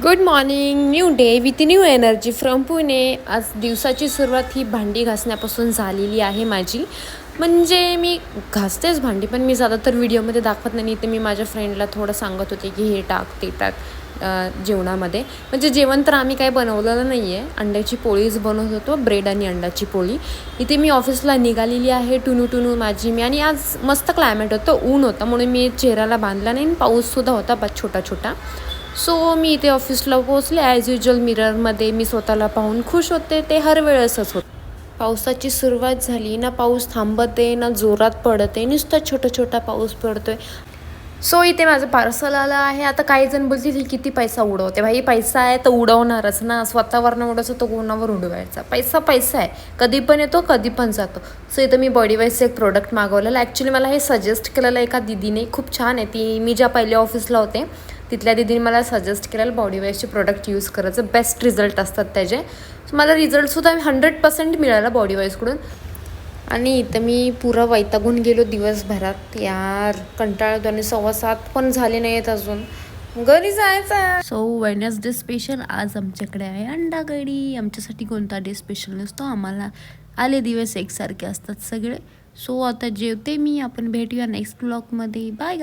Good morning, new day with new energy from Pune. आज दिवसाची सुरुवात ही भांडी घासण्यापासून झालेली आहे माझी. म्हणजे मी घासतेच भांडी, पण मी ज़्यादातर व्हिडिओमध्ये दाखवत नाही. तर मी माझ्या फ्रेंडला थोडं सांगत होते की हे टाक ते टाक जेवणामध्ये. म्हणजे जेवण तर आम्ही काय बनवलेलं नाही आहे, अंड्याची पोळीच बनवत होतो, ब्रेड आणि अंड्याची पोळी. इथे मी ऑफिसला निघालेली आहे, टुनू माझी मी. आणि आज मस्त क्लायमेट होतं, ऊन होतं, म्हणून मी चेहऱ्याला बांधला नाही. पाऊससुद्धा होता छोटा छोटा. सो मी इथे ऑफिसला पोहोचले. ॲज युजल मिररमध्ये मी स्वतःला पाहून खुश होते. ते हर वेळेसच होतं. पावसाची सुरुवात झाली ना, पाऊस थांबत आहे ना, जोरात पडत आहे, नुसता छोटा पाऊस पडतोय. सो इथे माझं पार्सल आलं आहे. आता काही जण बोलतील ही किती पैसा उडवते. भाई पैसा आहे तर उडवणारच ना, स्वतःवर न उडवायचं तो कोणावर उडवायचा. पैसा आहे, कधी पण येतो कधी पण जातो. सो इथं मी बॉडीवाईजचं एक प्रोडक्ट मागवलेलं. ॲक्च्युली मला हे सजेस्ट केलेलं एका दीदीने, खूप छान आहे. ती मी ज्या पहिल्या ऑफिसला होते तिथल्या दीदीने मला सजेस्ट केलेलं बॉडीवाईजचे प्रोडक्ट यूज करायचं, बेस्ट रिझल्ट असतात त्याचे. सो मला रिझल्टसुद्धा 100% मिळाला बॉडीवाईजकडून. आणि इथं मी पुरा वैतागून गेलो दिवसभरात. यार कंटाळतो आणि 7:15 पण झाले नाही आहेत अजून, घरी जायचं. सो वेडनेसडे स्पेशल आज आमच्याकडे आहे अंडा कढी. आमच्यासाठी कोणता डे स्पेशल नसतो, आम्हाला आले दिवस एकसारखे असतात सगळे. सो आता जेवते मी. आपण भेटूया नेक्स्ट ब्लॉगमध्ये. बाय.